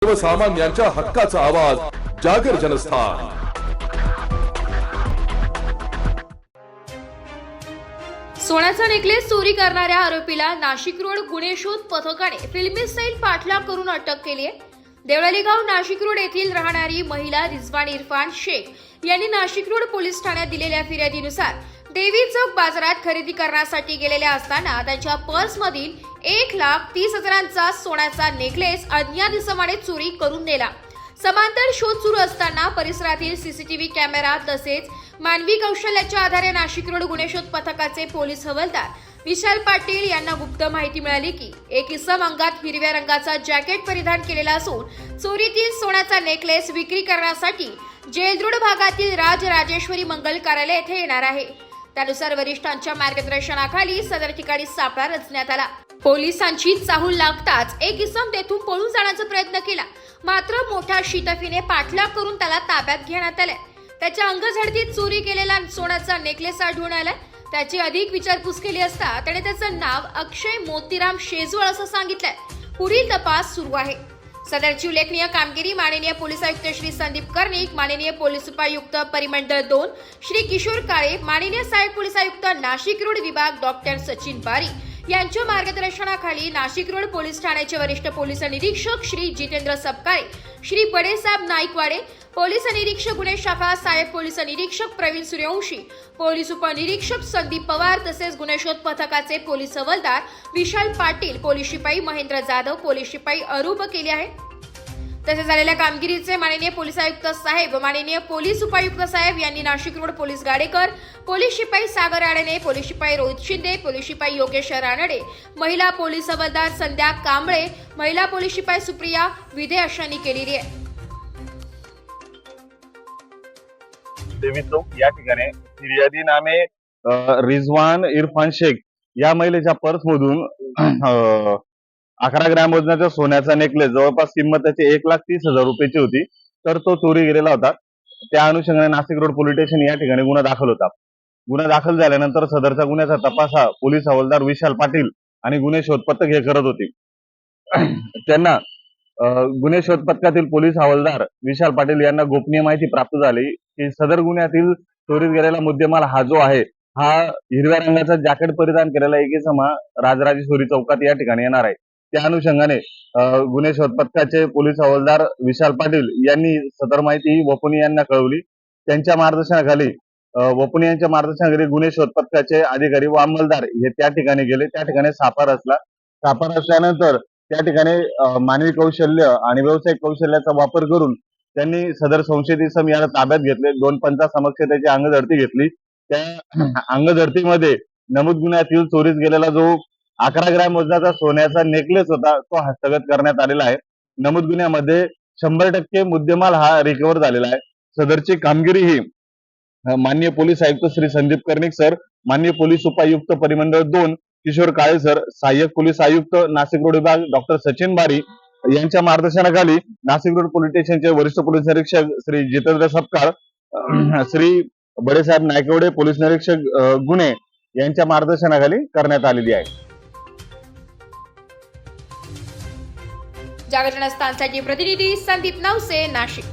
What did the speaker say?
सर्वसामान्यांच्या हक्काचा आवाज जागर जनस्थान। सोन्याचा नेकलेस चोरी करणाऱ्या आरोपीला नाशिक रोड गुन्हे शोध पथकाने फिल्मी स्टाईल पाठलाग करून अटक केली आहे। देवळाली गाव नाशिक रोड येथील राहणारी महिला रिजवान इरफान शेख यांनी नाशिक रोड पोलीस ठाण्यात दिलेल्या फिर्यादीनुसार देवी चौक बाजारात खरेदी करण्यासाठी गेलेल्या असताना त्यांच्या पर्समधील 1,30,000चा सोन्याचा नेकलेस अज्ञात इसमाने चोरी करून नेला। समांतर शोध सुरू असताना परिसरातील सीसीटीव्ही कॅमेरा तसेच मानवी कौशल्याच्या आधारे नाशिक रोड गुन्हे शोध पथकाचे पोलीस हवालदार विशाल पाटील यांना गुप्त माहिती मिळाली की एक इसम अंगात हिरव्या रंगाचा जॅकेट परिधान केलेला असून चोरीतील सोन्याचा नेकलेस विक्री करण्यासाठी जेलरोड भागातील राजेश्वरी मंगल कार्यालय येथे येणार आहे। त्यानुसार वरिष्ठांच्या मार्गदर्शनाखाली सदर ठिकाणी सापळा रचण्यात आला। पोलिसांची चाहूल लागताच एक इसम तेथून पळून जाण्याचा प्रयत्न केला, मात्र मोठ्या शितफीने पाठलाग करून त्याला ताब्यात घेण्यात आले। त्याच्या अंगझडतीत चोरी केलेला सोन्याचा नेकलेस आढळून आला। त्याची अधिक विचारपूस केली असता त्याने त्याचं नाव अक्षय मोतीराम शेजवळ असं सांगितलंय। पुढील तपास सुरू आहे। सदरची उल्लेखनीय कामगिरी माननीय पोलीस आयुक्त श्री संदीप कर्णिक, माननीय पोलीस उपायुक्त परिमंडळ 2 श्री किशोर काळे, माननीय सहाय्यक पोलीस आयुक्त नाशिक रोड विभाग डॉक्टर सचिन बारी यांच्या मार्गदर्शनाखाली नाशिक रोड पोलीस ठाण्याचे वरिष्ठ पोलीस निरीक्षक श्री जितेंद्र सपकाळे, श्री बडेसाहेब नाईकवाडे, पोलीस निरीक्षक गुन्हे शाखा सहाय्यक पोलीस निरीक्षक प्रवीण सूर्यवंशी, पोलीस उपनिरीक्षक संदीप पवार तसेच गुन्हे शोध पथकाचे पोलीस हवालदार विशाल पाटील, पोलीस शिपाई महेंद्र जाधव, पोलीस शिपाई अरूप केले आहे। तसेच झालेल्या कामगिरीचे माननीय पोलीस आयुक्त साहेब, माननीय पोलीस उपायुक्त साहेब यांनी Nashik road police Gadekar, police शिपाई सागर आडणे, पोलीस शिपाई रोहित शिंदे, पोलीस शिपाई योगेश रानडे, महिला पोलीस हवालदार संध्या कांबळे, महिला पोलीस शिपाई सुप्रिया विधे अशांनी केलेली आहे। देवी चौक या ठिकाणी फिर्यादी नामे रिजवान इरफान शेख या महिलेच्या पर्स मधून 11 ग्रॅम वजनाचा सोन्याचा नेकलेस जवळपास किंमत त्याची 1,30,000 रुपयाची होती, तर तो चोरी गेलेला होता। त्या अनुषंगाने नाशिक रोड पोलीस स्टेशन या ठिकाणी गुन्हा दाखल होता। गुन्हा दाखल झाल्यानंतर सदरचा गुन्ह्याचा तपास हा पोलीस हवालदार विशाल पाटील आणि गुन्हे शोध पथक हे करत होते। त्यांना गुन्हे शोध पथकातील पोलीस हवालदार विशाल पाटील यांना गोपनीय माहिती प्राप्त झाली की सदर गुन्ह्यातील चोरीत गेलेला मुद्देमाल हा जो आहे हा हिरव्या रंगाचा जॅकेट परिधान केलेला एक इसम राजेश्वरी चौकात या ठिकाणी येणार आहे। त्या अनुषंगाने गुन्हे शोध पथकाचे पोलीस हवालदार विशाल पाटील यांनी सदर माहिती वपुनी यांना कळवली। त्यांच्या मार्गदर्शनाखाली वपुनी यांच्या मार्गदर्शनाखाली गुन्हे शोध पथकाचे अधिकारी व अंमलदार हे त्या ठिकाणी गेले। त्या ठिकाणी सापळा रचला। सापळा रचल्यानंतर त्या ठिकाणी मानवी कौशल्य आणि व्यावसायिक कौशल्याचा वापर करून त्यांनी सदर संशयित इसम याला ताब्यात घेतले। 2 पंचासमक्ष त्याची अंगझडती घेतली। त्या अंगझडतीमध्ये नमूद गुन्ह्यातील चोरीस गेलेला जो 11 ग्रॅम वजनाचा सोन्याचा नेकलेस होता तो हस्तगत करण्यात आलेला आहे। नमूद गुन्ह्यामध्ये 100% मुद्देमाल हा रिकव्हर झालेला आहे। सदरची कामगिरी ही माननीय पोलीस आयुक्त श्री संदीप कर्णिक सर, माननीय पोलीस उपायुक्त परिमंडळ 2 किशोर काळे सर, सहाय्यक पोलीस आयुक्त नाशिक रोड विभाग डॉक्टर सचिन बारी यांच्या मार्गदर्शनाखाली नाशिक रोड पोलीस स्टेशनचे वरिष्ठ पोलीस निरीक्षक श्री जितेंद्र सपकाळ, श्री बडेसाहेब नाईकवाडे, पोलीस निरीक्षक गुन्हे यांच्या मार्गदर्शनाखाली करण्यात आलेली आहे। जागर जनस्थानसाठी प्रतिनिधी संदीप नवसे, नाशिक।